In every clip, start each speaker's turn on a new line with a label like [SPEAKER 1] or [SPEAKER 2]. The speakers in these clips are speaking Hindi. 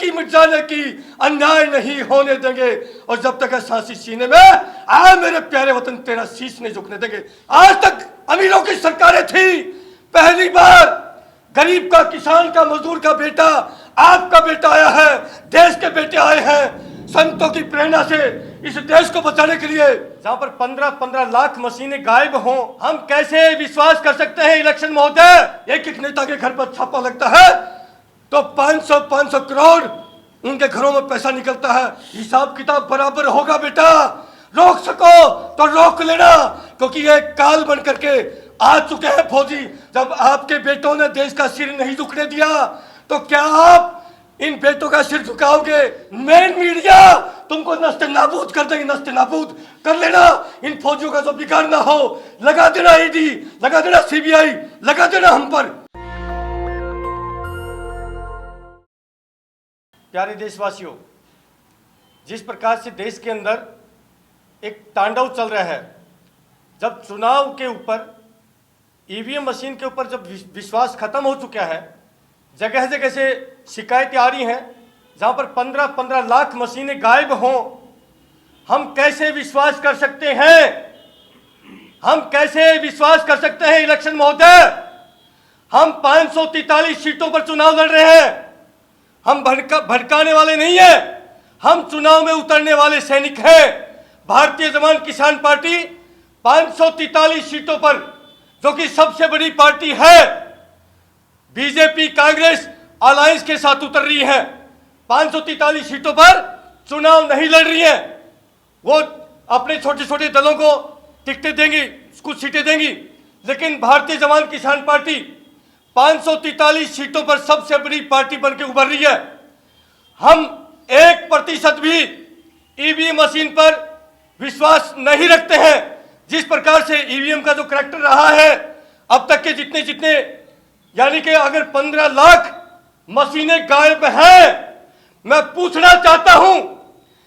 [SPEAKER 1] की मिट जाने की, अन्याय नहीं होने देंगे। और जब तक है सांसी सीने में, आए मेरे प्यारे वतन तेरा शीश नहीं झुकने देंगे। आज तक अमीरों की सरकारें थी, पहली बार गरीब का, किसान का, मजदूर का बेटा, आपका बेटा आया है, देश के बेटे आए हैं संतों की प्रेरणा से इस देश को बचाने के लिए। जहां पर 15-15 लाख मशीनें गायब हों, हम कैसे विश्वास कर सकते हैं इलेक्शन महोदय? एक एक नेता के घर पर छापा लगता है तो 500 करोड़ उनके घरों में पैसा निकलता है। हिसाब किताब बराबर होगा बेटा, रोक सको तो रोक लेना, क्योंकि ये काल बन करके आ चुके हैं फौजी। जब आपके बेटों ने देश का सिर नहीं झुकने दिया तो क्या आप इन बेटों का सिर झुकाओगे? मेन मीडिया तुमको नस्ते नाबूद कर देंगे, नस्ते नाबूद कर लेना। इन फौजियों का जो बिगाड़ ना हो, लगा देना ईडी, लगा देना सीबीआई, लगा देना हम पर। प्यारे देशवासियों, जिस प्रकार से देश के अंदर एक तांडव चल रहा है, जब चुनाव के ऊपर ईवीएम मशीन के ऊपर जब विश्वास खत्म हो चुका है, जगह जगह से शिकायतें आ रही हैं, जहां पर 15-15 लाख मशीनें गायब हों, हम कैसे विश्वास कर सकते हैं? हम कैसे विश्वास कर सकते हैं इलेक्शन महोदय? हम 543 सीटों पर चुनाव लड़ रहे हैं। हम भड़काने वाले नहीं हैं, हम चुनाव में उतरने वाले सैनिक हैं। भारतीय जवान किसान पार्टी 543 सीटों पर, जो कि सबसे बड़ी पार्टी है, बीजेपी कांग्रेस अलायंस के साथ उतर रही है। 543 सीटों पर चुनाव नहीं लड़ रही है। वो अपने छोटे छोटे दलों को टिकटें देंगी, कुछ सीटें देंगी, लेकिन भारतीय जवान किसान पार्टी 543 सीटों पर सबसे बड़ी पार्टी बनकर उभर रही है। हम 1% भी ईवीएम मशीन पर विश्वास नहीं रखते हैं। जिस प्रकार से ईवीएम का जो करैक्टर रहा है, अब तक के जितने यानी कि अगर 15 लाख मशीनें गायब हैं, मैं पूछना चाहता हूं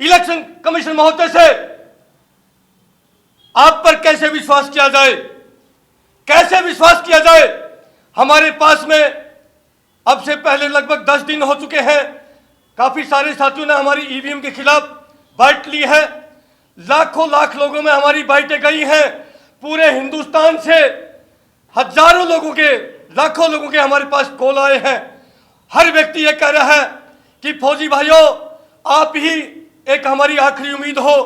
[SPEAKER 1] इलेक्शन कमीशन महोदय से, आप पर कैसे विश्वास किया जाए? कैसे विश्वास किया जाए? हमारे पास में अब से पहले लगभग 10 दिन हो चुके हैं, काफी सारे साथियों ने हमारी ईवीएम के खिलाफ बाइट ली है। लाखों लाख लोगों में हमारी बाइटें गई हैं। पूरे हिंदुस्तान से हजारों लोगों के, लाखों लोगों के हमारे पास कॉल आए हैं। हर व्यक्ति ये कह रहा है कि फौजी भाइयों, आप ही एक हमारी आखिरी उम्मीद हो,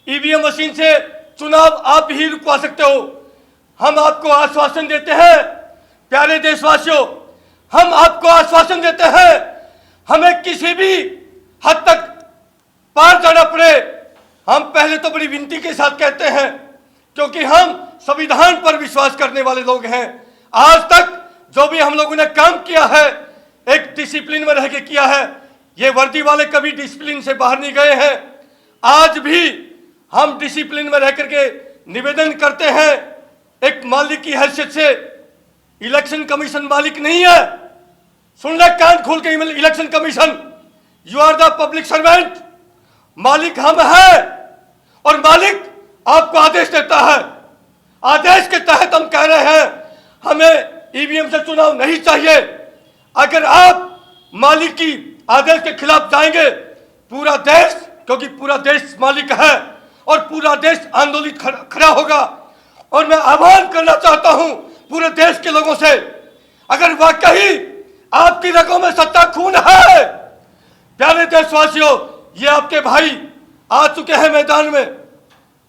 [SPEAKER 1] ईवीएम मशीन से चुनाव आप ही रुकवा सकते हो। हम आपको आश्वासन देते हैं, प्यारे देशवासियों, हम आपको आश्वासन देते हैं, हमें किसी भी हद तक पार जाना पड़े, हम पहले तो बड़ी विनती के साथ कहते हैं, क्योंकि हम संविधान पर विश्वास करने वाले लोग हैं। आज तक जो भी हम लोगों ने काम किया है, एक डिसिप्लिन में रह के किया है। ये वर्दी वाले कभी डिसिप्लिन से बाहर नहीं गए हैं। आज भी हम डिसिप्लिन में रह करके निवेदन करते हैं, एक मालिक की हैसियत से। इलेक्शन कमीशन मालिक नहीं है, सुन ले कान खोल के। Election commission, you are the public servant. मालिक हम हैं और मालिक आपको आदेश देता है। आदेश के तहत हम कह रहे हैं, हमें ईवीएम से चुनाव नहीं चाहिए। अगर आप मालिक की आदेश के खिलाफ जाएंगे, पूरा देश, क्योंकि पूरा देश मालिक है और पूरा देश आंदोलित खड़ा होगा। और मैं आह्वान करना चाहता हूं पूरे देश के लोगों से, अगर वाकई आपकी रगों में सत्ता खून है, प्यारे देशवासियों, ये आपके भाई आ चुके हैं मैदान में,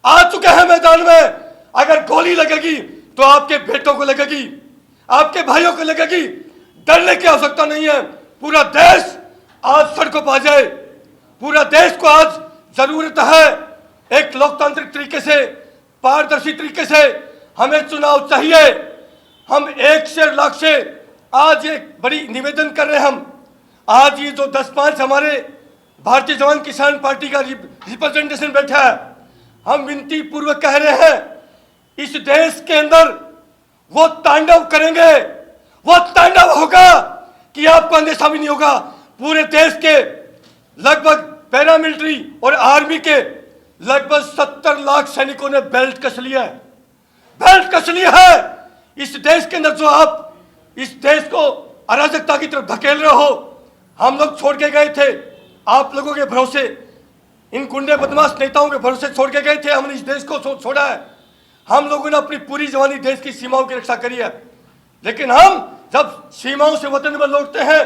[SPEAKER 1] आ चुके हैं मैदान में। अगर गोली लगेगी तो आपके बेटों को लगेगी, आपके भाइयों को लगेगी। डरने की आवश्यकता नहीं है। पूरा देश आज सड़कों पर आ जाए। पूरा देश को आज जरूरत है एक लोकतांत्रिक तरीके से, पारदर्शी तरीके से हमें चुनाव चाहिए। हम 1 लाख से आज एक बड़ी निवेदन कर रहे हैं। हम आज ये जो 10-5 हमारे भारतीय जवान किसान पार्टी का रिप्रेजेंटेशन बैठा है, हम विनती पूर्वक कह रहे हैं, इस देश के अंदर वो तांडव करेंगे, वो तांडव होगा कि आपको अंदेशा भी नहीं होगा। पूरे देश के लगभग पैरामिलिट्री और आर्मी के लगभग 70 लाख सैनिकों ने बेल्ट कस लिया है, बेल्ट कस लिया है। इस देश के अंदर जो आप इस देश को अराजकता की तरफ धकेल रहे हो, हम लोग छोड़ के गए थे आप लोगों के भरोसे, इन गुंडे बदमाश नेताओं के भरोसे छोड़ के गए थे। हमने इस देश को छोड़ा है। हम लोगों ने अपनी पूरी जवानी देश की सीमाओं की रक्षा करी है, लेकिन हम जब सीमाओं से वतन में लौटते हैं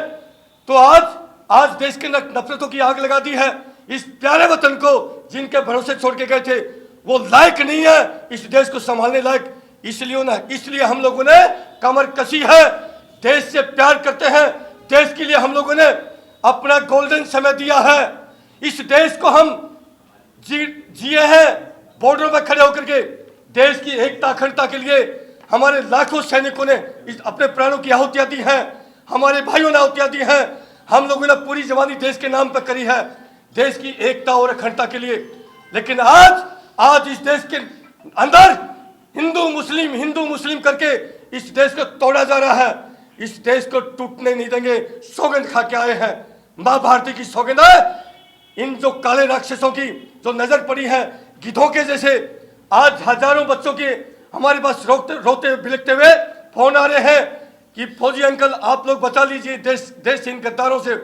[SPEAKER 1] तो आज देश के नफरतों की आग लगा दी है। इस प्यारे वतन को जिनके भरोसे छोड़ के गए थे वो लायक नहीं है इस देश को संभालने लायक। इसलिए हम लोगों ने कमर कसी है, देश से प्यार करते हैं, देश के लिए हम लोगों ने अपना गोल्डन समय दिया है। इस देश को हम जिए हैं बॉर्डर पर खड़े होकर के। देश की एकता अखंडता के लिए हमारे लाखों सैनिकों ने अपने प्राणों की आहुतियां दी हैं, हमारे भाइयों ने आहुतियां दी हैं। हम लोगों ने पूरी जवानी देश के नाम पर करी है, देश की एकता और अखंडता के लिए। लेकिन आज इस देश के अंदर हिंदू मुस्लिम करके इस देश को तोड़ा जा रहा है। इस देश को टूटने नहीं देंगे, सौगंध खा के आए हैं। मां भारती की सौगंध है। इन जो काले राक्षसों की जो नजर पड़ी है गिद्धों के जैसे, आज हजारों बच्चों के हमारे पास रोते बिलखते हुए फोन आ रहे हैं कि फौजी अंकल आप लोग बचा लीजिए देश इन गद्दारों से।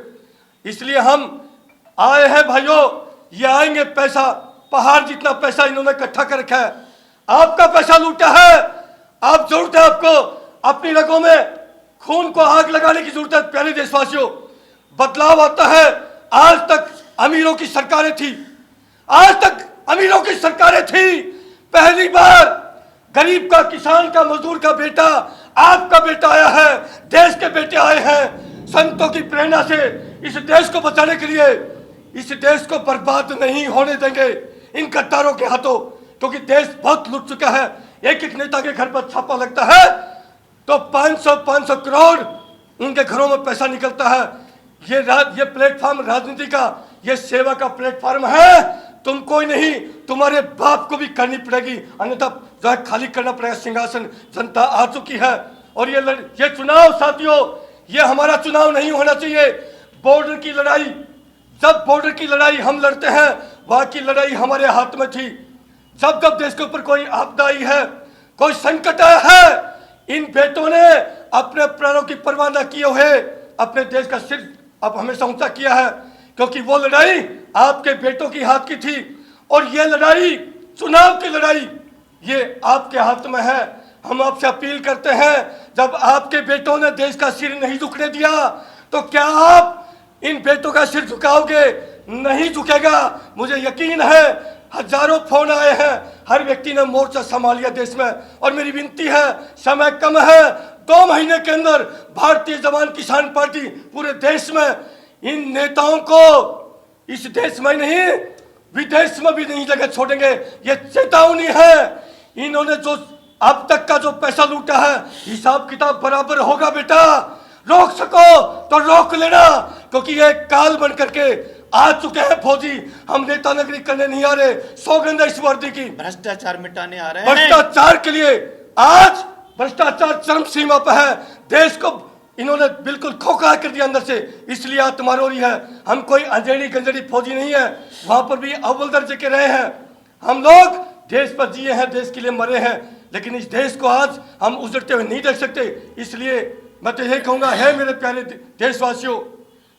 [SPEAKER 1] इसलिए हम आए हैं भाइयों, ये आएंगे, पैसा पहाड़ जितना पैसा इन्होंने इकट्ठा कर रखा है, आपका पैसा लूटा है। आप जरूरत है आपको अपनी रगों में खून को आग लगाने की जरूरत है। प्यारे देशवासियों, बदलाव आता है। आज तक अमीरों की सरकारें थी, पहली बार गरीब का, किसान का, मजदूर का बेटा, आपका बेटा आया है, देश के बेटे आए हैं संतों की प्रेरणा से इस देश को बचाने के लिए। इस देश को बर्बाद नहीं होने देंगे इन गद्दारों के हाथों, क्योंकि देश बहुत लुट चुका है। एक नेता के घर पर छापा लगता है तो 500 करोड़ उनके घरों में पैसा निकलता है। ये प्लेटफॉर्म राजनीति का, ये सेवा का प्लेटफॉर्म है। तुम कोई नहीं, तुम्हारे बाप को भी करनी पड़ेगी, अन्यथा जो है खाली करना पड़ेगा सिंहासन। जनता आ चुकी है और ये चुनाव साथियों, ये हमारा चुनाव नहीं होना चाहिए। बॉर्डर की लड़ाई, जब बॉर्डर की लड़ाई हम लड़ते हैं, वहां की लड़ाई हमारे हाथ में थी। जब देश के ऊपर कोई आपदा आई है, कोई संकट आया है, इन बेटों ने अपने प्राणों की परवाह न किए हुए अपने देश का सिर अब हमेशा ऊंचा किया है, क्योंकि वो लड़ाई आपके बेटों की हाथ की थी। और ये लड़ाई, चुनाव की लड़ाई, ये आपके हाथ में है। हम आपसे अपील करते हैं, जब आपके बेटों ने देश का सिर नहीं झुकने दिया तो क्या आप इन बेटों का सिर झुकाओगे? नहीं झुकेगा। मुझे यकीन है हजारों फोन आए हैं, हर व्यक्ति ने मोर्चा संभाल लिया देश में। और मेरी विनती है, समय कम है, 2 महीने के अंदर भारतीय जवान किसान पार्टी पूरे देश में इन नेताओं को इस देश में नहीं विदेश में भी नहीं जगह छोड़ेंगे। ये चेतावनी है। इन्होंने जो अब तक का जो पैसा लूटा है, हिसाब किताब बराबर होगा बेटा। रोक सको तो रोक लेना, क्योंकि ये काल बन करके आ चुके हैं फौजी। हम नेता नगरी करने नहीं आ रहे, सौगंध इस वर्दी की।
[SPEAKER 2] भ्रष्टाचार मिटाने आ रहे हैं।
[SPEAKER 1] भ्रष्टाचार के लिए आज भ्रष्टाचार चरम सीमा पर है। देश को इन्होंने बिल्कुल खोखला कर दिया अंदर से, इसलिए आत्मा रो रही है। हम कोई अंधेरी गंजेड़ी फौजी नहीं है, वहां पर भी अव्वल दर्जे के रहे हैं। हम लोग देश पर जिए हैं, देश के लिए मरे हैं, लेकिन इस देश को आज हम उजड़ते हुए नहीं देख सकते। इसलिए मैं तो यही कहूंगा, है मेरे प्यारे देशवासियों,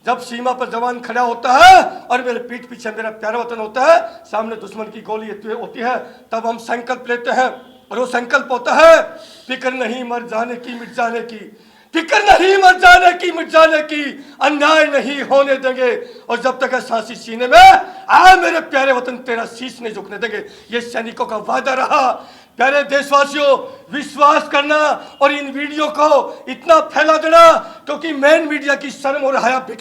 [SPEAKER 1] जब सीमा पर जवान खड़ा होता है और मेरे पीठ पीछे मेरा प्यारा वतन होता है, सामने दुश्मन की गोली होती है, तब हम संकल्प लेते हैं। और वो संकल्प होता है, फिक्र नहीं मर जाने की मिट जाने की, फिक्र नहीं मर जाने की मिट जाने की, अन्याय नहीं होने देंगे। और जब तक है सांसी सीने में, आ मेरे प्यारे वतन तेरा शीश नहीं झुकने देंगे। ये सैनिकों का वादा रहा। प्यारे देशवासियों, विश्वास करना और इन वीडियो को इतना फैला देना, क्योंकि मेन मीडिया की शर्म और हया बिक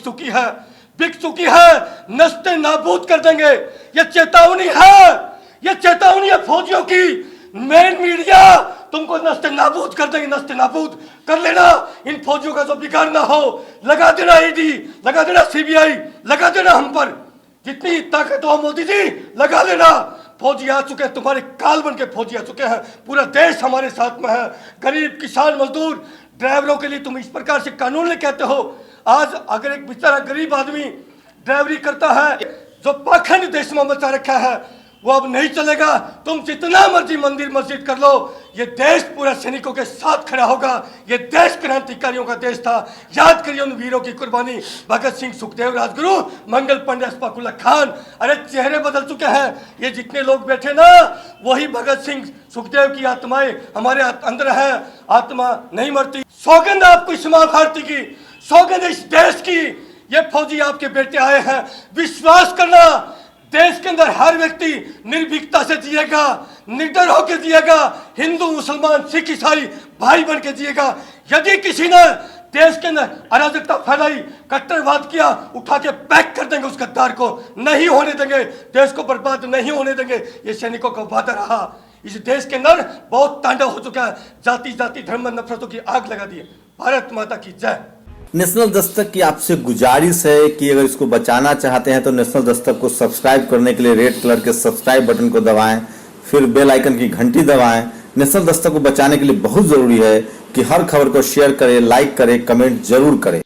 [SPEAKER 1] चुकी है, नस्ते नाबूद कर देंगे। ये चेतावनी है फौजियों की। मेन मीडिया तुमको नस्ते नाबूद कर देंगे, नस्ते नाबूद कर लेना। इन फौजियों का जो बिगाड़ ना हो, लगा देना ईडी, लगा देना सीबीआई, लगा देना हम पर जितनी ताकत हो मोदी जी, लगा लेना। फौजी आ चुके हैं, तुम्हारे काल बन के फौजी आ चुके हैं। पूरा देश हमारे साथ में है। गरीब, किसान, मजदूर, ड्राइवरों के लिए तुम इस प्रकार से कानून ले कहते हो। आज अगर एक बेचारा गरीब आदमी ड्राइवरी करता है, जो पाखंड देश में मचा रखा है, वो अब नहीं चलेगा। तुम जितना मर्जी मंदिर मस्जिद कर लो, ये देश पूरा सैनिकों के साथ खड़ा होगा। ये देश क्रांतिकारियों का देश था। याद करिए उन वीरों की कुर्बानी, भगत सिंह, सुखदेव, राजगुरु, मंगल पांडे, अशफाक उल्लाह खान। अरे चेहरे बदल चुके हैं। ये जितने लोग बैठे ना, वही भगत सिंह, सुखदेव की आत्माएं हमारे अंदर है। आत्मा नहीं मरती। सौगंध आपको इस मां भारती की, सौगंध इस देश की। ये फौजी आपके बेटे आए हैं। विश्वास करना, देश के अंदर हर व्यक्ति निर्भीकता से जिएगा, निडर होकर जिएगा। हिंदू, मुसलमान, सिख, ईसाई भाई बन के जिएगा। यदि किसी ने देश के अंदर अराजकता फैलाई, कट्टरवाद किया, उठा के पैक कर देंगे उस गद्दार को। नहीं होने देंगे, देश को बर्बाद नहीं होने देंगे। ये सैनिकों का वादा रहा। इस देश के अंदर बहुत तांडव हो चुका है। जाति जाति धर्म नफरतों की आग लगा दी है। भारत माता की जय।
[SPEAKER 3] नेशनल दस्तक की आपसे गुजारिश है कि अगर इसको बचाना चाहते हैं तो नेशनल दस्तक को सब्सक्राइब करने के लिए रेड कलर के सब्सक्राइब बटन को दबाएं, फिर बेल आइकन की घंटी दबाएं। नेशनल दस्तक को बचाने के लिए बहुत जरूरी है कि हर खबर को शेयर करें, लाइक करें, कमेंट जरूर करें।